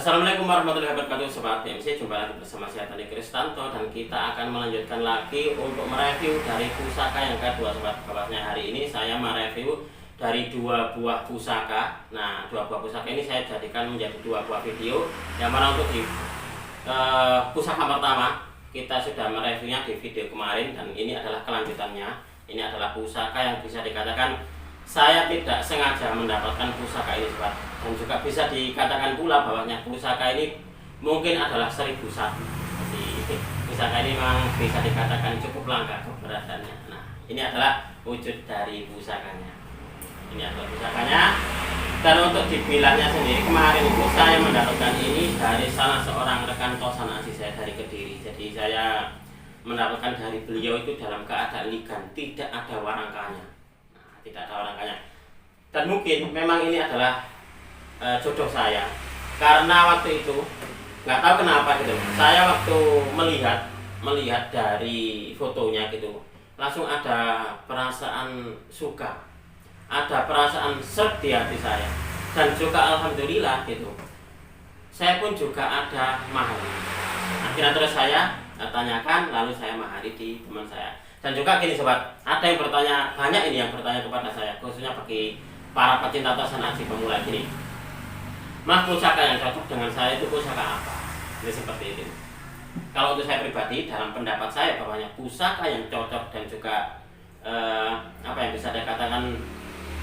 Assalamualaikum warahmatullahi wabarakatuh Sobat PMC, jumpa lagi bersama saya Tony Kristanto. Dan kita akan melanjutkan lagi untuk mereview dari pusaka yang kedua Sobat. Kabarnya hari ini saya mereview dari dua buah pusaka. Nah, dua buah pusaka ini saya jadikan menjadi dua buah video. Yang mana untuk di pusaka pertama kita sudah mereviewnya di video kemarin, dan ini adalah kelanjutannya. Ini adalah pusaka yang bisa dikatakan saya tidak sengaja mendapatkan pusaka ini Sobat. Dan juga bisa dikatakan pula bahwanya pusaka ini mungkin adalah 1001. Jadi pusaka ini memang bisa dikatakan cukup langka keberadaannya. Nah, ini adalah wujud dari pusakanya. Ini adalah pusakanya. Dan untuk dibilangnya sendiri, kemarin itu saya mendapatkan ini dari salah seorang rekan kosan asli saya dari Kediri. Jadi saya mendapatkan dari beliau itu dalam keadaan ligan, tidak ada warangkanya. Nah, tidak ada warangkanya. Dan mungkin memang ini adalah jodoh saya, karena waktu itu nggak tahu kenapa gitu, saya waktu melihat dari fotonya gitu, langsung ada perasaan suka, ada perasaan seret di hati saya. Dan juga alhamdulillah gitu, saya pun juga ada mahar. Akhirnya terus saya tanyakan, lalu saya mahari di teman saya. Dan juga gini Sobat, ada yang bertanya, banyak ini yang bertanya kepada saya, khususnya bagi para pecinta tosan aji pemula gini, Mas, pusaka yang cocok dengan saya itu pusaka apa? Ini seperti itu. Kalau untuk saya pribadi, dalam pendapat saya bahwanya pusaka yang cocok dan juga apa yang bisa dikatakan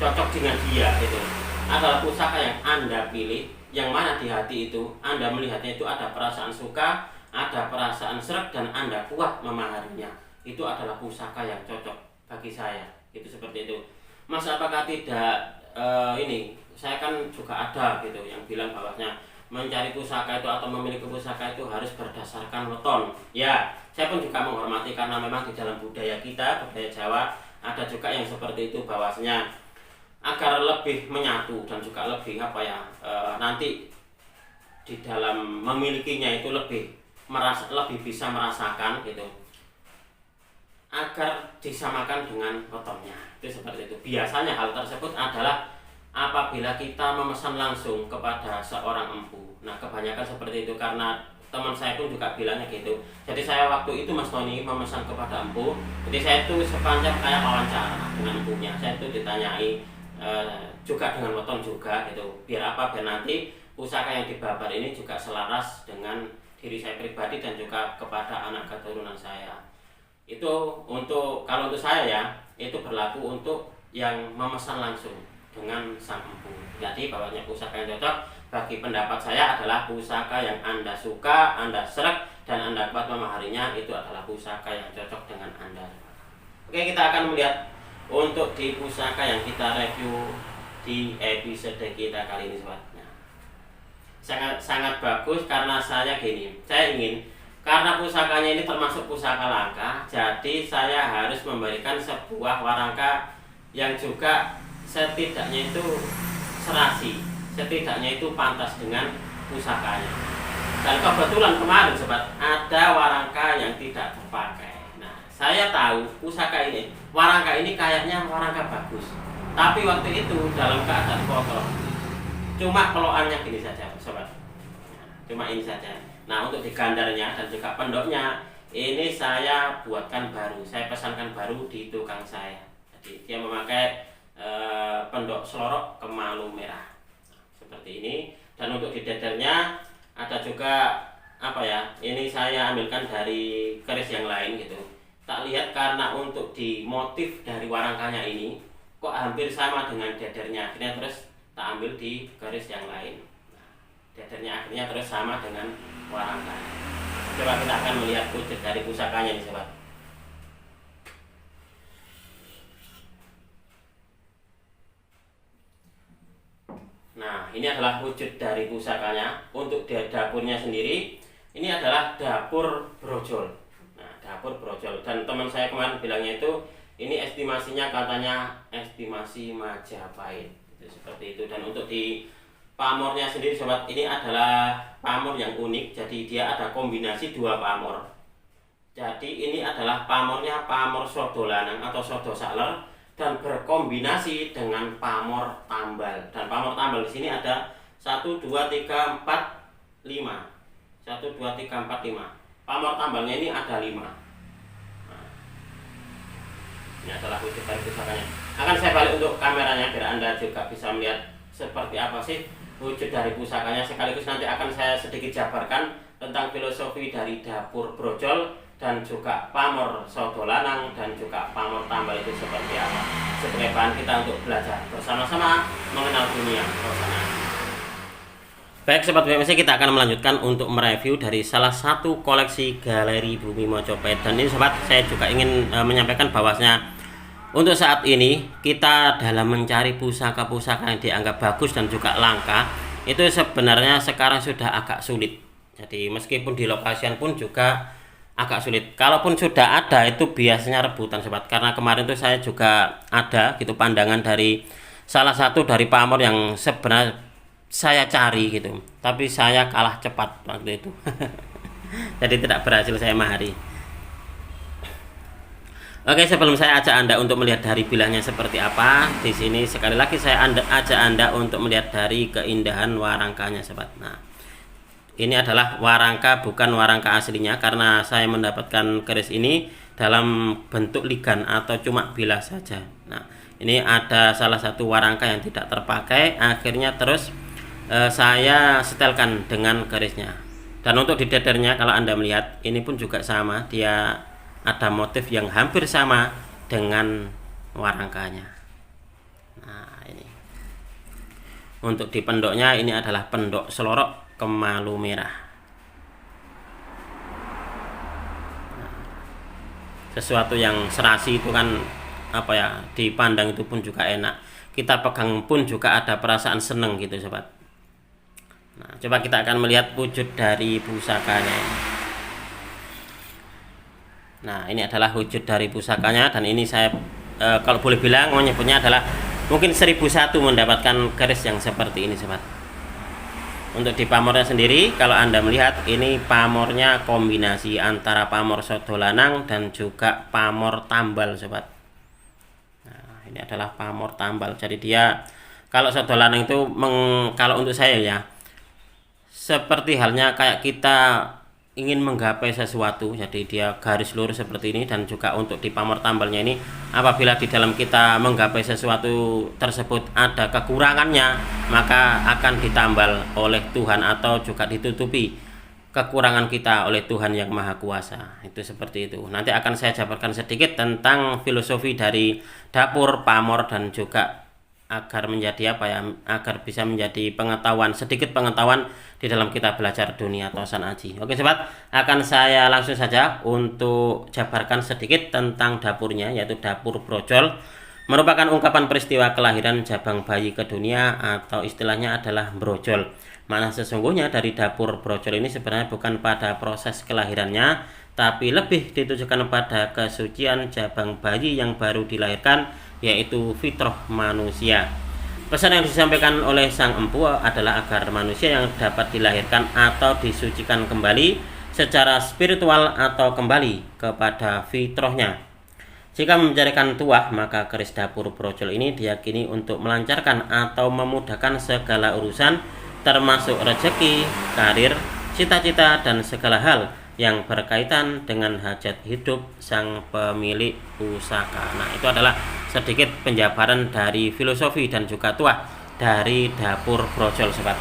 cocok dengan dia itu adalah pusaka yang Anda pilih, yang mana di hati itu Anda melihatnya itu ada perasaan suka, ada perasaan seret, dan Anda kuat memaharinya. Itu adalah pusaka yang cocok bagi saya. Itu seperti itu. Mas, apakah tidak ini? Saya kan juga ada gitu yang bilang bahwasanya mencari pusaka itu atau memiliki pusaka itu harus berdasarkan weton. Ya, saya pun juga menghormati, karena memang di dalam budaya kita, budaya Jawa, ada juga yang seperti itu, bahwasanya agar lebih menyatu dan juga lebih nanti di dalam memilikinya itu lebih bisa merasakan gitu, agar disamakan dengan wetonnya. Itu seperti itu. Biasanya hal tersebut adalah apabila kita memesan langsung kepada seorang empu. Nah, kebanyakan seperti itu, karena teman saya pun juga bilangnya gitu. Jadi saya waktu itu Mas Tony memesan kepada empu, jadi saya itu sepanjang kayak wawancara dengan empunya. Saya itu ditanyai juga dengan weton juga gitu. Biar apa? Biar nanti pusaka yang dibabar ini juga selaras dengan diri saya pribadi dan juga kepada anak keturunan saya. Itu kalau untuk saya ya, itu berlaku untuk yang memesan langsung dengan sang empu. Jadi bahwanya pusaka yang cocok bagi pendapat saya adalah pusaka yang Anda suka, Anda seret, dan Anda kuat memaharinya. Itu adalah pusaka yang cocok dengan Anda. Oke, kita akan melihat untuk di pusaka yang kita review di episode kita kali ini Sobat. Nah, sangat bagus, karena saya ingin, karena pusakanya ini termasuk pusaka langka, jadi saya harus memberikan sebuah warangka yang juga setidaknya itu serasi, setidaknya itu pantas dengan pusakanya. Dan kebetulan kemarin Sobat, ada warangka yang tidak terpakai. Nah, saya tahu pusaka ini, warangka ini kayaknya warangka bagus, tapi waktu itu dalam keadaan kotor. Cuma keloannya gini saja Sobat, cuma ini saja. Nah, untuk digandarnya dan juga pendoknya ini saya buatkan baru, saya pesankan baru di tukang saya. Jadi dia memakai pendok selorok kemalu merah seperti ini. Dan untuk di dadarnya ada juga ini saya ambilkan dari keris yang lain gitu. Tak lihat, karena untuk di motif dari warangkanya ini kok hampir sama dengan dadarnya, akhirnya terus tak ambil di keris yang lain. Dadarnya akhirnya terus sama dengan warangkanya. Coba kita akan melihat wujud dari pusakanya nih Sobat. Nah, ini adalah wujud dari pusakanya. Untuk dapurnya sendiri, ini adalah dapur brojol. Nah, dapur brojol. Dan teman saya kemarin bilangnya itu, ini estimasinya katanya estimasi Majapahit. Itu seperti itu. Dan untuk di pamornya sendiri Sobat, ini adalah pamor yang unik. Jadi dia ada kombinasi dua pamor. Jadi ini adalah pamornya pamor sodo lanang atau sodo saler, dan berkombinasi dengan pamor tambal. Dan pamor tambal di sini ada 1, 2, 3, 4, 5. 1, 2, 3, 4, 5. Pamor tambalnya ini ada 5. Nah, ini adalah wujud dari pusakanya. Akan saya balik untuk kameranya biar Anda juga bisa melihat seperti apa sih wujud dari pusakanya. Sekaligus nanti akan saya sedikit jabarkan tentang filosofi dari dapur brojol dan juga pamor soto lanang dan juga pamor tambal itu seperti apa, sebagai bahan kita untuk belajar bersama-sama mengenal dunia perosonan. Baik Sobat BMC, kita akan melanjutkan untuk mereview dari salah satu koleksi Galeri Bumi Mojopahit. Dan ini Sobat, saya juga ingin menyampaikan bahwasanya untuk saat ini kita dalam mencari pusaka-pusaka yang dianggap bagus dan juga langka itu sebenarnya sekarang sudah agak sulit. Jadi meskipun di lokasian pun juga agak sulit. Kalaupun sudah ada itu biasanya rebutan Sobat. Karena kemarin itu saya juga ada gitu pandangan dari salah satu dari pamor yang sebenarnya saya cari gitu, tapi saya kalah cepat waktu itu. Jadi tidak berhasil saya mahari. Oke, sebelum saya ajak Anda untuk melihat dari bilahnya seperti apa, di sini sekali lagi saya ajak Anda untuk melihat dari keindahan warangkanya Sobat. Nah, ini adalah warangka, bukan warangka aslinya, karena saya mendapatkan keris ini dalam bentuk ligan atau cuma bilah saja. Nah, ini ada salah satu warangka yang tidak terpakai, akhirnya terus saya setelkan dengan kerisnya. Dan untuk di dadarnya kalau Anda melihat ini pun juga sama, dia ada motif yang hampir sama dengan warangkanya. Nah, ini untuk di pendoknya ini adalah pendok selorok kemalu merah. Nah, sesuatu yang serasi itu kan apa ya, dipandang itu pun juga enak, kita pegang pun juga ada perasaan seneng gitu Sobat. Nah, coba kita akan melihat wujud dari pusakanya. Nah, ini adalah wujud dari pusakanya, dan ini saya kalau boleh bilang menyebutnya adalah mungkin 1001 mendapatkan keris yang seperti ini Sobat. Untuk di pamornya sendiri, kalau Anda melihat ini pamornya kombinasi antara pamor soto lanang dan juga pamor tambal Sobat. Nah, ini adalah pamor tambal. Jadi dia kalau soto lanang itu kalau untuk saya ya, seperti halnya kayak kita ingin menggapai sesuatu, jadi dia garis lurus seperti ini. Dan juga untuk di pamor tambalnya ini, apabila di dalam kita menggapai sesuatu tersebut ada kekurangannya, maka akan ditambal oleh Tuhan atau juga ditutupi kekurangan kita oleh Tuhan yang Maha Kuasa. Itu seperti itu. Nanti akan saya jabarkan sedikit tentang filosofi dari dapur, pamor, dan juga agar menjadi apa ya, agar bisa menjadi pengetahuan, sedikit pengetahuan di dalam kita belajar dunia tosan aji. Oke Sobat, akan saya langsung saja untuk jabarkan sedikit tentang dapurnya, yaitu dapur brojol merupakan ungkapan peristiwa kelahiran jabang bayi ke dunia, atau istilahnya adalah brojol. Makna sesungguhnya dari dapur brojol ini sebenarnya bukan pada proses kelahirannya, tapi lebih ditujukan pada kesucian jabang bayi yang baru dilahirkan, yaitu fitrah manusia. Pesan yang disampaikan oleh sang empu adalah agar manusia yang dapat dilahirkan atau disucikan kembali secara spiritual atau kembali kepada fitrahnya. Jika mencarikan tuah, maka keris dapur brojol ini diyakini untuk melancarkan atau memudahkan segala urusan, termasuk rezeki, karir, cita-cita, dan segala hal yang berkaitan dengan hajat hidup sang pemilik pusaka. Nah, itu adalah sedikit penjabaran dari filosofi dan juga tuah dari dapur brojol Sobat.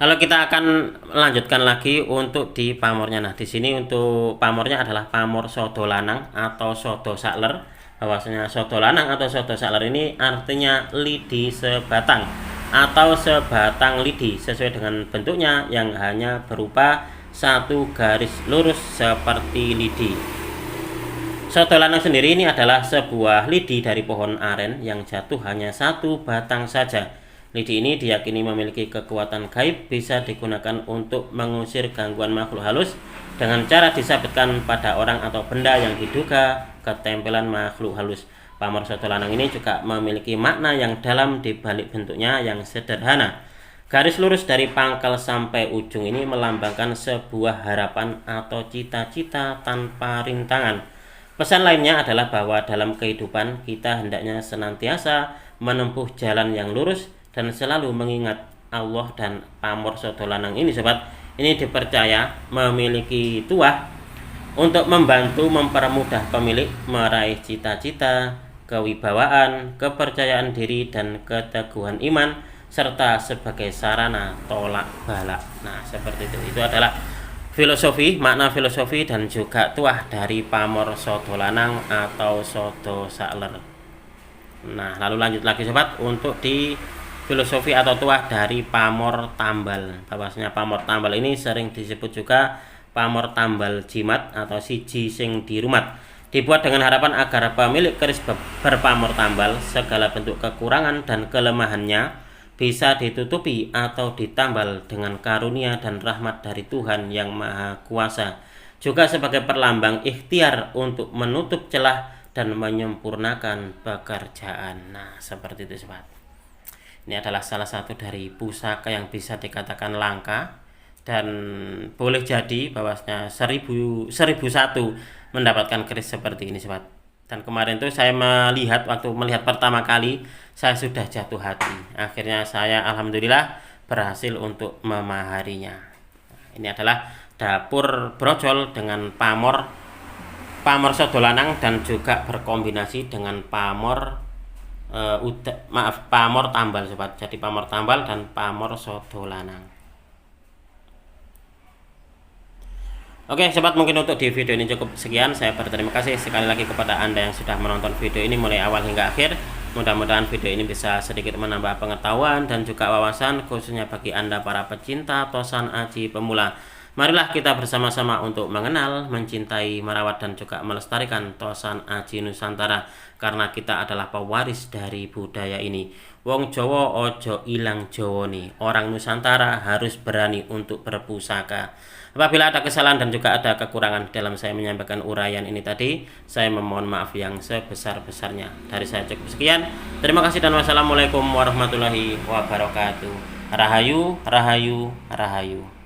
Lalu kita akan lanjutkan lagi untuk di pamornya. Nah, di sini untuk pamornya adalah pamor soto lanang atau soto sakler. Bahwasanya soto lanang atau soto sakler ini artinya lidi sebatang atau sebatang lidi, sesuai dengan bentuknya yang hanya berupa satu garis lurus seperti lidi. Soto lanang sendiri ini adalah sebuah lidi dari pohon aren yang jatuh hanya satu batang saja. Lidi ini diyakini memiliki kekuatan gaib, bisa digunakan untuk mengusir gangguan makhluk halus dengan cara disabitkan pada orang atau benda yang diduga ketempelan makhluk halus. Pamor soto lanang ini juga memiliki makna yang dalam di balik bentuknya yang sederhana. Garis lurus dari pangkal sampai ujung ini melambangkan sebuah harapan atau cita-cita tanpa rintangan. Pesan lainnya adalah bahwa dalam kehidupan kita hendaknya senantiasa menempuh jalan yang lurus dan selalu mengingat Allah dan pamor soto lanang ini sobat, ini dipercaya memiliki tuah untuk membantu mempermudah pemilik meraih cita-cita, kewibawaan, kepercayaan diri, dan keteguhan iman, serta sebagai sarana tolak balak. Nah, seperti itu. Itu adalah filosofi, makna filosofi dan juga tuah dari pamor soto lanang atau soto sakler. Nah, lalu lanjut lagi sobat untuk di filosofi atau tuah dari pamor tambal. Bahwasanya pamor tambal ini sering disebut juga pamor tambal jimat atau siji sing dirumat. Dibuat dengan harapan agar pemilik keris berpamor tambal segala bentuk kekurangan dan kelemahannya bisa ditutupi atau ditambal dengan karunia dan rahmat dari Tuhan yang Maha Kuasa. Juga sebagai perlambang ikhtiar untuk menutup celah dan menyempurnakan pekerjaan. Nah, seperti itu sobat. Ini adalah salah satu dari pusaka yang bisa dikatakan langka dan boleh jadi bahwasanya 1001 mendapatkan keris seperti ini sobat. Dan kemarin tuh saya waktu melihat pertama kali saya sudah jatuh hati. Akhirnya saya alhamdulillah berhasil untuk memaharinya. Ini adalah dapur brojol dengan pamor soto lanang dan juga berkombinasi dengan pamor tambal sobat. Jadi pamor tambal dan pamor soto lanang. Oke sobat, mungkin untuk di video ini cukup sekian. Saya berterima kasih sekali lagi kepada Anda yang sudah menonton video ini mulai awal hingga akhir. Mudah-mudahan video ini bisa sedikit menambah pengetahuan dan juga wawasan, khususnya bagi Anda para pecinta tosan aci pemula. Marilah kita bersama-sama untuk mengenal, mencintai, merawat, dan juga melestarikan tosan aci Nusantara, karena kita adalah pewaris dari budaya ini. Wong Jawa ojo ilang Jawone, orang Nusantara harus berani untuk berpusaka. Apabila ada kesalahan dan juga ada kekurangan dalam saya menyampaikan uraian ini tadi, saya memohon maaf yang sebesar-besarnya. Dari saya cukup sekian. Terima kasih dan wassalamualaikum warahmatullahi wabarakatuh. Rahayu, rahayu, rahayu.